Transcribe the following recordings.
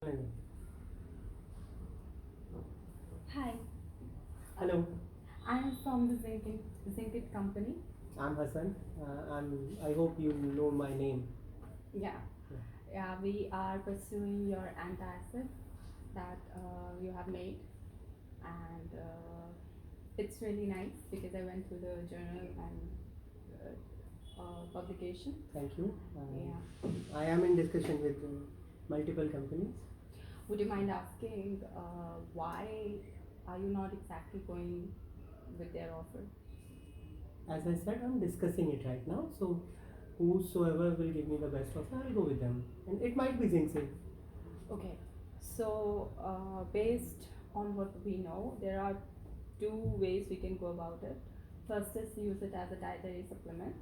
Hi, Hello, I'm from the Zinkit company. I'm Hassan. I hope you know my name. Yeah, Yeah. yeah, we are pursuing your antacid that you have made, and it's really nice because I went through the journal and publication. Thank you. Yeah, I am in discussion with multiple companies. would you mind asking why are you not exactly going with their offer? As I said, I'm discussing it right now. So, whosoever will give me the best offer, I'll go with them. And it might be Zinc. Okay, so based on what we know, there are two ways we can go about it. First is use it as a dietary supplement,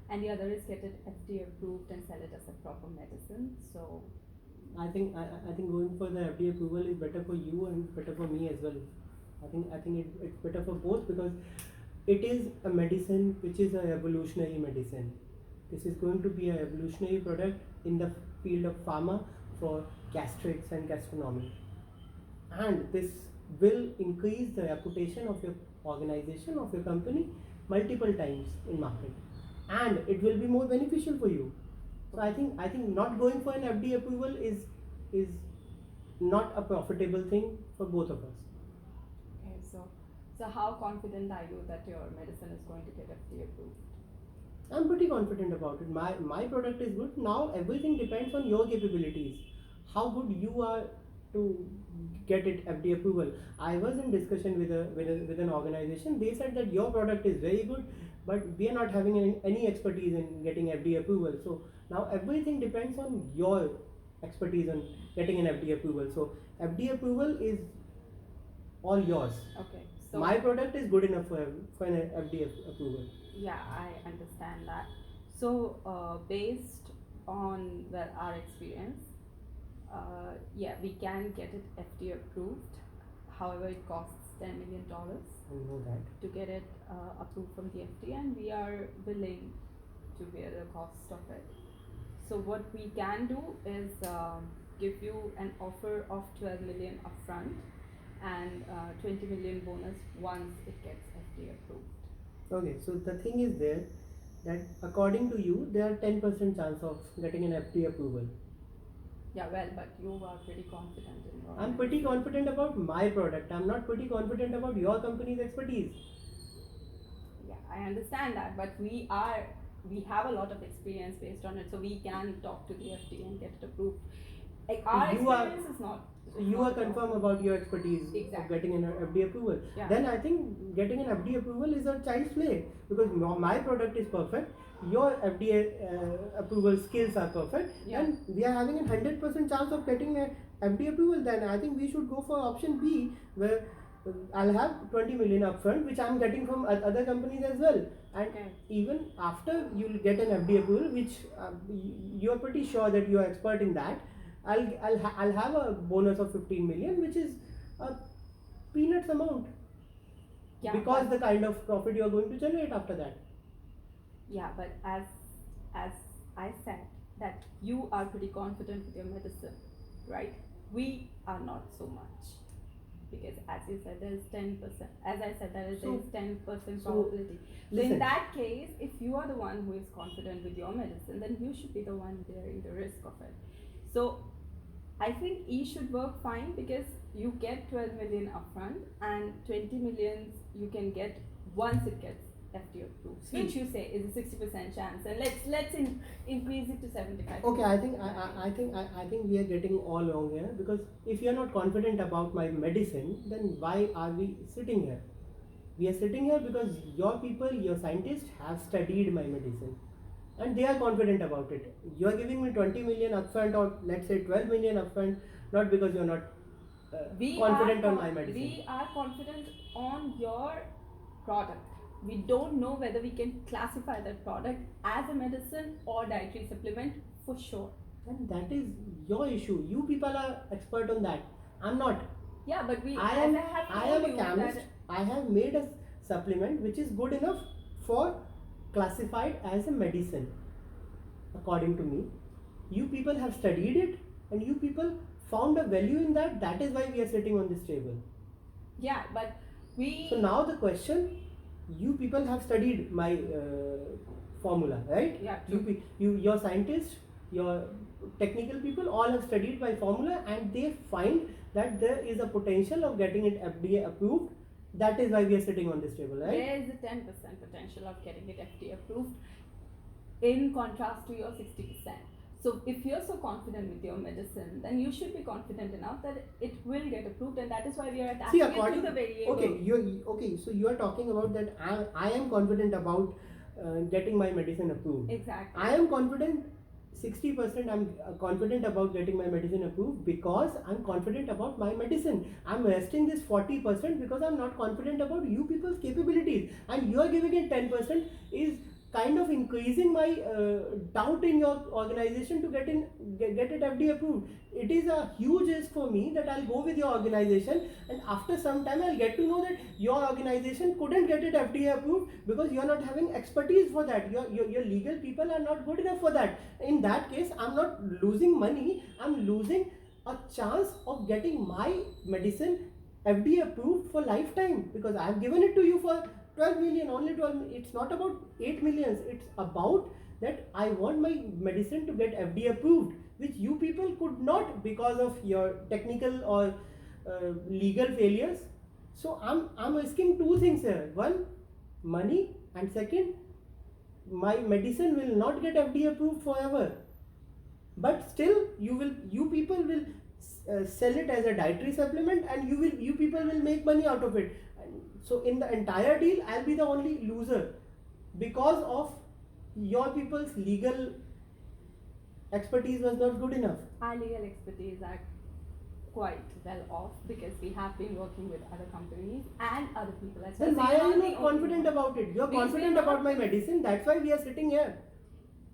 and the other is get it FDA approved and sell it as a proper medicine. So, I think going for the FDA approval is better for you and better for me as well. It's better for both because it is a medicine which is a evolutionary medicine. This is going to be a evolutionary product in the field of pharma for gastrics and gastronomy, and this will increase the reputation of your organization, of your company, multiple times in market, and it will be more beneficial for you. So I think not going for an FDA approval is not a profitable thing for both of us. okay, so how confident are you that your medicine is going to get FDA approved? I'm pretty confident about it. My product is good. Now everything depends on your capabilities. How good you are to get it FDA approval. I was in discussion with an organization. They said that your product is very good, but we are not having any expertise in getting FDA approval. So now everything depends on your expertise on getting an FDA approval. So FDA approval is all yours. Okay, so My product is good enough for an FDA approval. yeah, I understand that. So, based on well, our experience, yeah, we can get it FDA approved. However, it costs $10 million I know that. to get it approved from the FDA, and we are willing to bear the cost of it. So what we can do is give you an offer of 12 million upfront and 20 million bonus once it gets FDA approved. Okay, so the thing is there that according to you, there are 10% chance of getting an FDA approval. Yeah, well, but you are pretty confident in your I'm pretty medicine. confident about my product. I'm not pretty confident about your company's expertise. Yeah, I understand that, but we have a lot of experience based on it, so we can talk to the FDA and get it approved. Like our You are experience is not. you are confirm about your expertise of Exactly. getting an FDA approval. Yeah. Then I think getting an FDA approval is a child's play because my product is perfect. Your FDA approval skills are perfect, Yeah. and we are having a 100% chance of getting a FDA approval. Then I think we should go for option B, where I'll have 20 million upfront, which I'm getting from other companies as well. And Okay. even after you'll get an FDA approval, which you're pretty sure that you're expert in that, I'll have a bonus of 15 million, which is a peanuts amount. Yeah, Because but- the kind of profit you're going to generate after that. Yeah, but as I said that you are pretty confident with your medicine, right? We are not so much because as you said there is 10%. As I said there is 10% probability. So listen. in that case, if you are the one who is confident with your medicine, then you should be the one bearing the risk of it. So I think E should work fine because you get 12 million upfront and 20 millions you can get once it gets FDA approved, which you say is a 60% chance, and let's increase it to 75%. Okay, I think we are getting all wrong here because if you are not confident about my medicine, then why are we sitting here? We are sitting here because your people, your scientists have studied my medicine and they are confident about it. You are giving me 20 million upfront or let's say 12 million upfront, not because you're not confident on my medicine. We are confident on your product. We don't know whether we can classify that product as a medicine or dietary supplement for sure. And that is your issue. You people are expert on that. I'm not. Yeah, but I am a chemist. I have made a supplement which is good enough for classified as a medicine according to me. You people have studied it and you people found a value in that. That is why we are sitting on this table. Yeah, but we. So now the question, you people have studied my formula, right? Yeah, Your scientists, your technical people all have studied my formula, and they find that there is a potential of getting it FDA approved. That is why we are sitting on this table, right? There is a 10% potential of getting it FDA approved, in contrast to your 60%. So if you're so confident with your medicine, then you should be confident enough that it will get approved, and that is why we are attaching it to the variable. Okay. So you are talking about that. I am confident about getting my medicine approved. Exactly. I am confident. 60% I'm confident about getting my medicine approved because I'm confident about my medicine. I'm resting this 40% because I'm not confident about you people's capabilities, and you are giving it 10% is kind of increasing my doubt in your organization to get it FDA approved. It is a huge risk for me that I'll go with your organization, and after some time I'll get to know that your organization couldn't get it FDA approved because you're not having expertise for that. Your legal people are not good enough for that. In that case, I'm not losing money, I'm losing a chance of getting my medicine FDA approved for lifetime because I've given it to you for 12 million, only 12. It's not about 8 millions. It's about that I want my medicine to get FDA approved, which you people could not because of your technical or legal failures. So I'm risking two things here. One, money, and second, my medicine will not get FDA approved forever. But still, you people will sell it as a dietary supplement, and you people will make money out of it. So in the entire deal, I'll be the only loser because of your people's legal expertise was not good enough. Our legal expertise are quite well off because we have been working with other companies and other people as well. Then So why you're are you the not only confident one. about it? You're Because confident we're about not- my medicine. That's why we are sitting here.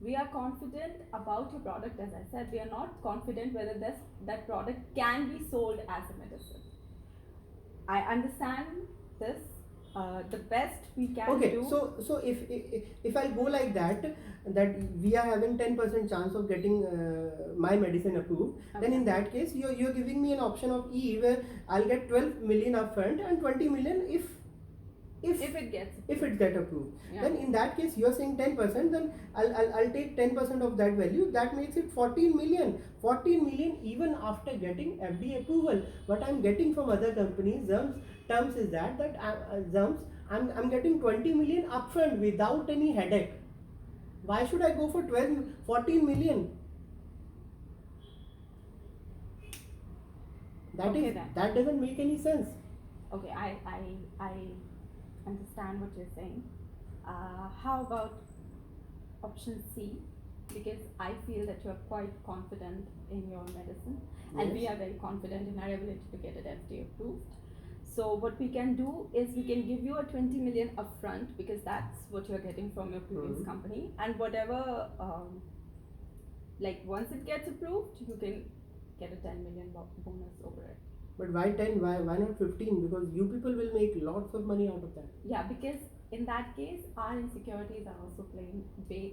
We are confident about your product, as I said. We are not confident whether that product can be sold as a medicine. I understand this. The best we can Okay, do. so if I go like that we are having 10% chance of getting my medicine approved, then in that case you're giving me an option of E where I'll get 12 million upfront and 20 million if it gets approved. Yeah. Then in that case you're saying 10%, then I'll take 10% of that value. That makes it 14 million. 14 million even after getting FDA approval. What I'm getting from other companies terms is that I'm getting 20 million upfront without any headache. Why should I go for 14 million? Okay, then. That doesn't make any sense. Okay, I understand what you're saying. How about option C? Because I feel that you're quite confident in your medicine, and we Yes. are very confident in our ability to get it FDA approved. So what we can do is we can give you a 20 million upfront because that's what you're getting from your previous Mhm. company, and whatever, like once it gets approved, you can get a 10 million bonus over it. But why 10? Why not 15? Because you people will make lots of money out of that. Yeah, because in that case, our insecurities are also playing way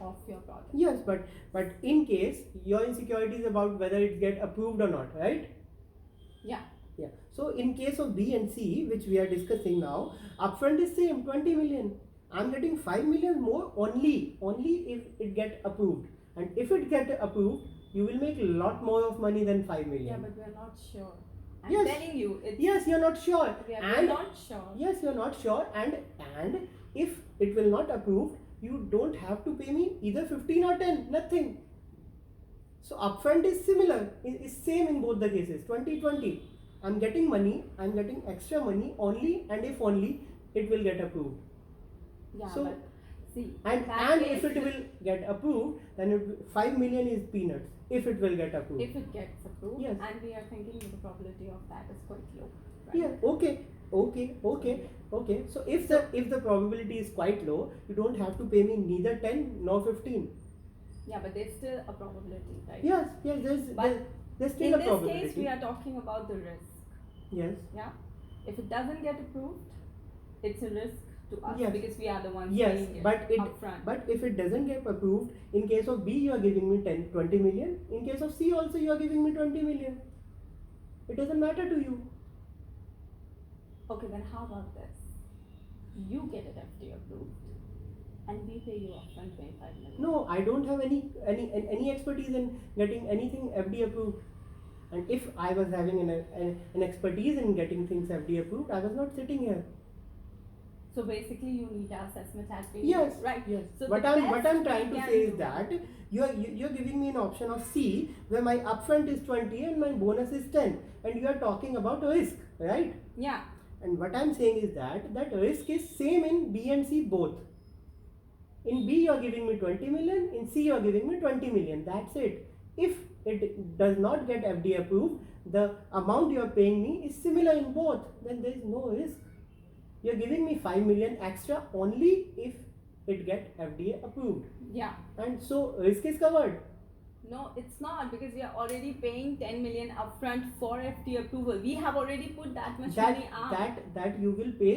off your product. Yes, but in case your insecurity is about whether it get approved or not, right? Yeah. Yeah. So in case of B and C, which we are discussing now, upfront is same 20 million. I'm getting 5 million more only if it get approved. And if it get approved, you will make a lot more of money than 5 million. Yeah, but we're not sure. I'm Yes. telling you, it's Yes, you're not sure. we're not sure. Yes, you're not sure, and if it will not approve, you don't have to pay me either 15 or 10, nothing. So upfront is similar, is same in both the cases. 2020, I'm getting money, I'm getting extra money only and if only it will get approved. Yeah, So- but see, And in that if case, it will get approved, then 5 million is peanuts. If it will get approved. if it gets approved, Yes. and we are thinking the probability of that is quite low. Right? Yeah, okay. So if the probability is quite low, you don't have to pay me neither 10 nor 15. Yeah, but there's still a probability, right? Yes, But there's In still a this probability. case, we are talking about the risk. Yes. Yeah. If it doesn't get approved, it's a risk to us Yes. because we are the ones Yes, paying it but upfront. but if it doesn't get approved, in case of B you are giving me 20 million. In case of C also you are giving me 20 million. It doesn't matter to you. Okay, then how about this? You get it FD approved, and we pay you upfront 25 million. No, I don't have any expertise in getting anything FD approved. And if I was having an expertise in getting things FD approved, I was not sitting here. So basically, you need us as much as we Yes, need, right? yes. So What the I'm best trying we to can say is do- that you're giving me an option of C where my upfront is 20 and my bonus is 10, and you are talking about risk, right? Yeah. And what I'm saying is that risk is same in B and C both. In B you are giving me 20 million, in C you are giving me 20 million. That's it. If it does not get FD approved, the amount you are paying me is similar in both, then there is no risk. You are giving me 5 million extra only if it get FDA approved, Yeah. and so risk is covered. No, it's not because we are already paying 10 million upfront for FD approval. We have already put that much money out. That you will pay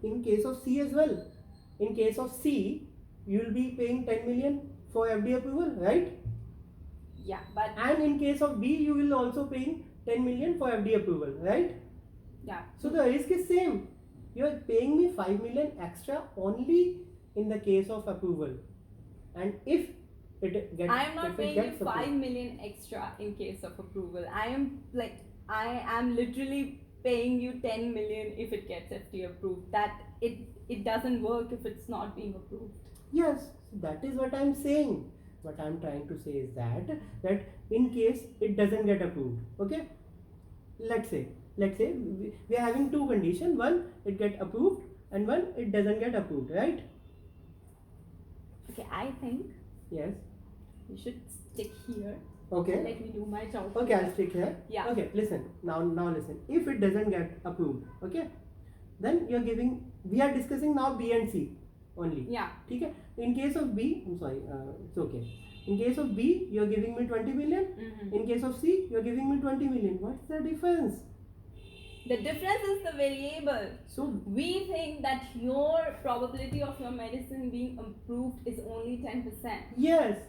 in case of C as well. In case of C, you will be paying 10 million for FDA approval, right? Yeah, but And in case of B, you will also paying 10 million for FDA approval, right? yeah. So the risk is same. You are paying me 5 million extra only in the case of approval, and if it gets, I am not if it paying you gets 5 approved. million extra in case of approval. I am literally paying you 10 million if it gets FD approved. That it doesn't work if it's not being approved. Yes, that is what I'm saying. What I'm trying to say is that in case it doesn't get approved, okay? Let's say we are having two conditions. One, it get approved, and one, it doesn't get approved, right? Okay, I think Yes. you should stick here. Okay. Let me do my job. Okay, I'll stick here. Yeah. Okay, listen. Now listen. If it doesn't get approved, okay, then you're giving. We are discussing now B and C only. Yeah. Okay. In case of B, I'm sorry. It's okay. In case of B, you're giving me 20 million. Mhm. In case of C, you're giving me 20 million. What's the difference? The difference is the variable. So We think that your probability of your medicine being approved is only 10%. yes,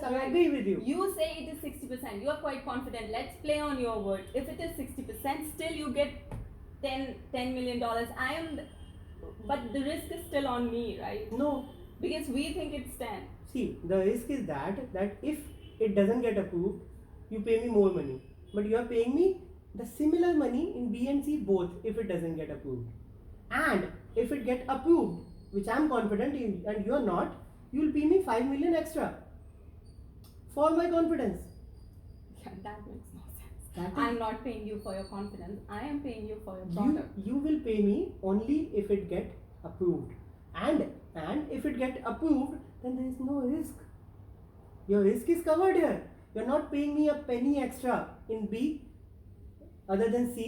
I Right. agree with you. You say it is 60%. You are quite confident. Let's play on your word. If it is 60%, still you get $10 million. But the risk is still on me, right? No. Because we think it's 10. See, the risk is that if it doesn't get approved, you pay me more money. But you are paying me the similar money in B and C both if it doesn't get approved. And if it get approved, which I am confident in, and you are not, you will pay me 5 million extra for my confidence. Yeah, that makes no sense. That is- I'm not paying you for your confidence. I am paying you for your product. You will pay me only if it get approved, and if it get approved, then there is no risk. Your risk is covered here. You're not paying me a penny extra in B other than C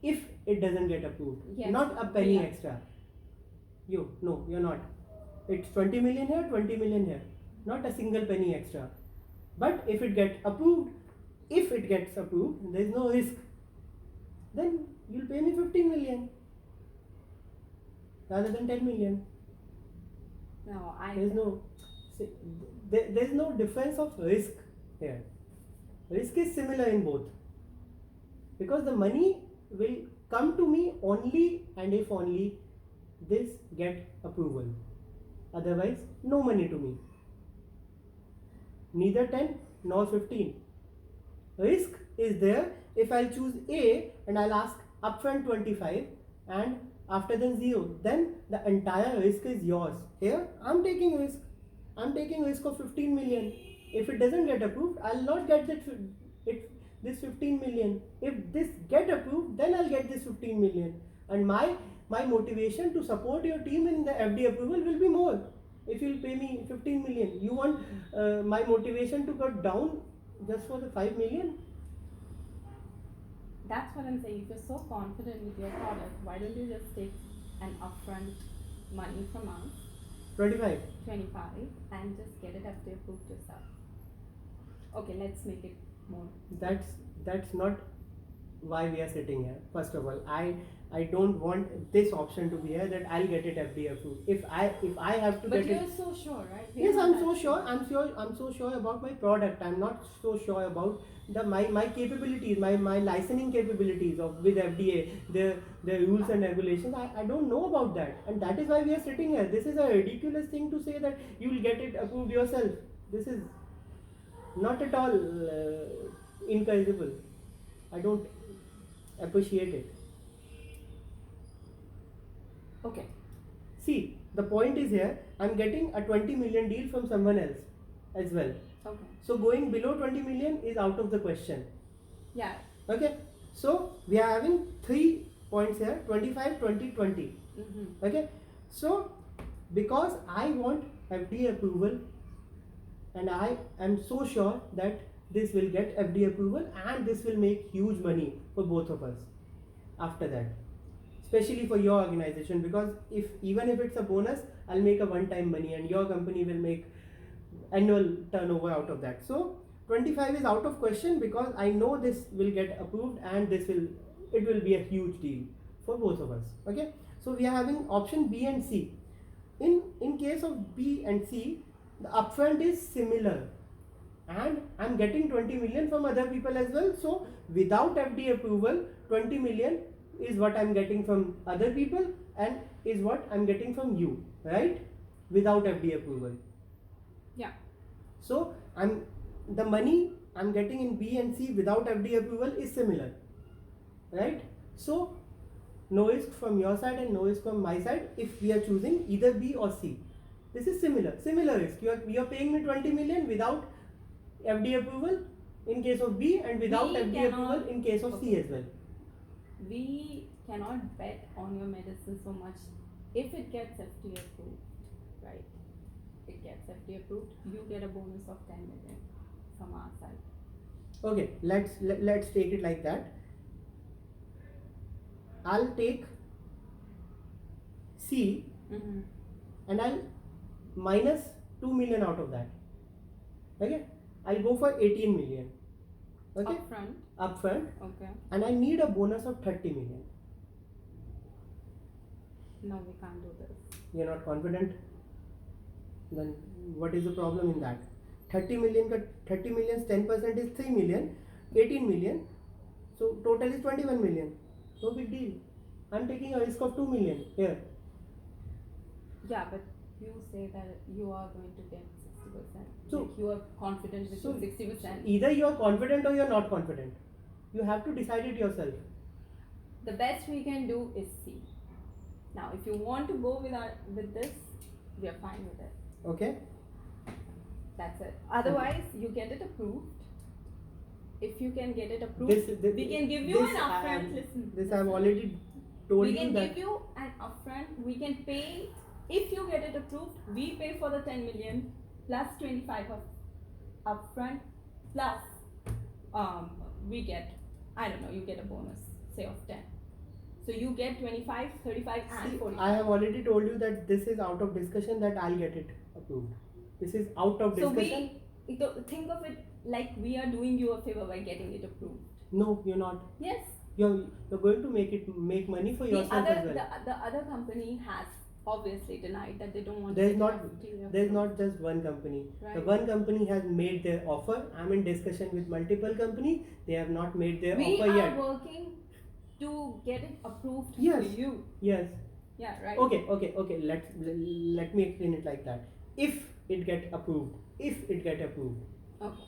if it doesn't get approved. Yes, Not a penny we are. extra. You're not. It's 20 million here, 20 million here. Not a single penny extra. But if it gets approved, there is no risk. Then you'll pay me 15 million rather than 10 million. No, There's no difference of risk here. Risk is similar in both, because the money will come to me only and if only this get approval. Otherwise, no money to me. Neither 10 nor 15. Risk is there if I'll choose A and I'll ask upfront 25 and after then 0. Then the entire risk is yours. Here, I'm taking risk. I'm taking risk of 15 million. If it doesn't get approved, I'll not get this 15 million. If this get approved, then I'll get this 15 million. And my motivation to support your team in the FD approval will be more. If you'll pay me 15 million, you want my motivation to cut down just for the 5 million? That's what I'm saying. If you're so confident with your product, why don't you just take an upfront money from us, 25. 25, and just get it after approved yourself? Okay, let's make it more. That's not why we are sitting here. First of all, I I don't want this option to be here that I'll get it FDA approved. If I have to But get you're it. so sure, right? Yes, We're I'm not so that sure. I'm so sure about my product. I'm not so sure about my capabilities, my licensing capabilities of with FDA, the rules and regulations. I don't know about that, and that is why we are sitting here. This is a ridiculous thing to say that you will get it approved yourself. This is not at all encourageable. I don't appreciate it. Okay. See, the point is here, I'm getting a 20 million deal from someone else as well. Okay. So going below 20 million is out of the question. Yeah. Okay. So we are having 3 points here, 25, 20, 20. Mm-hmm. Okay. So because I want FDA approval and I am so sure that this will get FDA approval and this will make huge money for both of us after that, especially for your organization, because even if it's a bonus, I'll make a one time money and your company will make annual turnover out of that. So 25 is out of question because I know this will get approved and it will be a huge deal for both of us. Okay, so we are having option B and C. In case of B and C, the upfront is similar and I'm getting 20 million from other people as well. So without FDA approval, 20 million is what I'm getting from other people and is what I'm getting from you, right? Without FDA approval. Yeah. So the money I'm getting in B and C without FDA approval is similar, right? So no risk from your side and no risk from my side if we are choosing either B or C. This is similar risk. You are paying me 20 million without FDA approval in case of B and without FDA approval in case of C as well. We cannot bet on your medicine so much. If it gets FDA approved, right? It gets FDA approved, you get a bonus of 10 million from our side. Okay, let's take it like that. I'll take C Mm-hmm. and I'll minus 2 million out of that. Okay, I'll go for 18 million. Okay, upfront. Okay. And I need a bonus of 30 million. No, we can't do this. You're not confident? Then what is the problem in that? 30 million 10% is 3 million, 18 million. So total is 21 million. No big deal. I'm taking a risk of 2 million here. Yeah, but you say that you are going to get 60%. So- like you are confident with So- your 60%. Either you are confident or you are not confident. You have to decide it yourself. The best we can do is C. Now, if you want to go with this, we are fine with it. Okay? That's it. Otherwise, you get it approved. If you can get it approved, This- we can give you this an I upfront. am- Listen. This I've already told We you can that. give you an upfront. We can pay. If you get it approved, we pay for the 10 million plus 25 of upfront plus we get, I don't know, you get a bonus, say of 10. So you get 25, 35 and See, 45. I have already told you that this is out of discussion that I'll get it approved. This is out of So discussion. think of it like we are doing you a favor by getting it approved. No, you're not. Yes. You're going to make money for yourself as well. The other company has obviously denied that they don't want There's to not get FDA there's approved. not just one company. Right. The one company has made their offer. I'm in discussion with multiple companies. They have not made their We offer are yet. working to get it approved Yes. for you. Yes. Yeah, right. Okay. Let me explain it like that. If it get approved. Okay.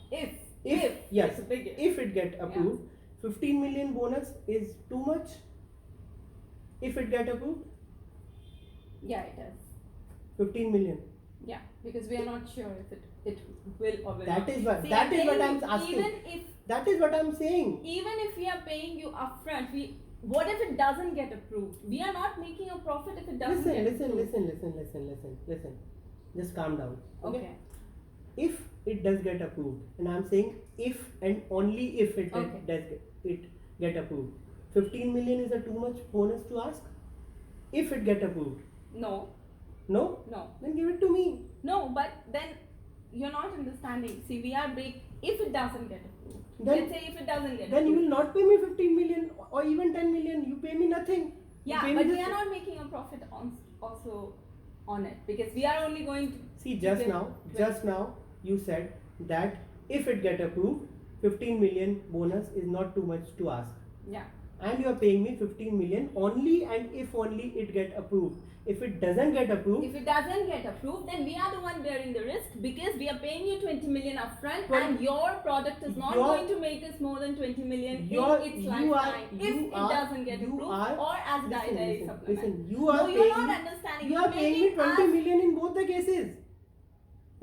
If yes, it's a big if. if it get approved, 15 million bonus is too much. If it get approved, Yeah, it is. 15 million. Yeah, because we are not sure if it will or will That not. is what See, that is what again, I'm asking. Even That is what I'm saying. if we are paying you upfront, what if it doesn't get approved? We are not making a profit if it doesn't get approved. Listen. Just calm down. Okay. If it does get approved, and I'm saying if and only if it Okay. does get approved, 15 million is a too much bonus to ask. If it get approved, No, no, then give it to me. no, but then you're not understanding. See, we are if it doesn't get approved. Then- Let's say if it doesn't get Then you approved. will not pay me 15 million or even 10 million. You pay me nothing. Yeah, pay me but the we are same. not making a profit on also on it because we are only going to See, just give now, you said that if it get approved, 15 million bonus is not too much to ask. yeah. And you are paying me 15 million only and if only it get approved. If it doesn't get approved, If it doesn't get approved, then we are the one bearing the risk because we are paying you 20 million upfront, But and your product is not your- going to make us more than 20 million your- in its you lifetime are- if you it are- doesn't get you approved are- or as a listen, dietary listen, supplement. listen, you are no, you're paying not me- understanding. you You're are paying me making 20 us- million in both the cases.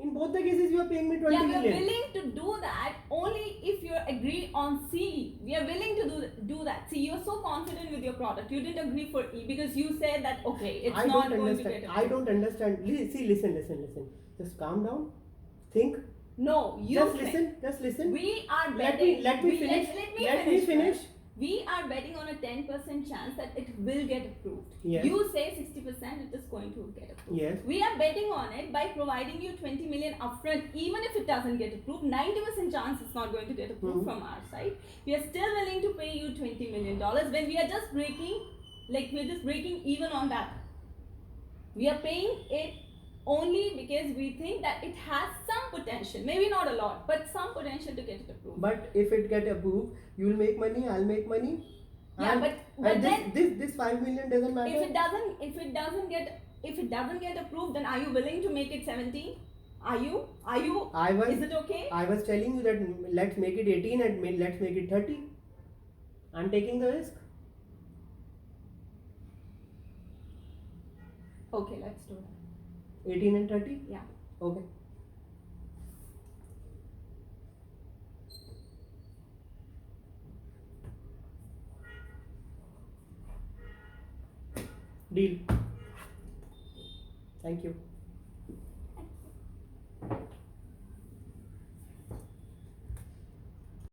In both the cases, you are paying me 20 Yeah, we are million. willing to do that only if you agree on C. We are willing to do that. See, you're so confident with your product. You didn't agree for E because you said that okay, it's I not don't going to understand. get I approved. don't understand. See, listen. Just calm down. Think. No, you Just think. listen. Just listen. We are Let betting. me finish. Let me finish. first. We are betting on a 10% chance that it will get approved. Yes. You say 60% it is going to get approved. Yes. We are betting on it by providing you 20 million upfront. Even if it doesn't get approved, 90% chance it's not going to get approved from our side. We are still willing to pay you $20 million when we are just breaking even on that. We are paying it only because we think that it has some potential, maybe not a lot, but some potential to get it approved. But if it get approved, you will make money. I'll make money. Yeah, and, but and then this 5 million doesn't matter. if it doesn't get approved, then are you willing to make it 17? Are you? Is it okay? I was telling you that let's make it 18 and let's make it 30. I'm taking the risk. Okay, let's do that. 18 and 30. Yeah. Okay. Deal. Thank you.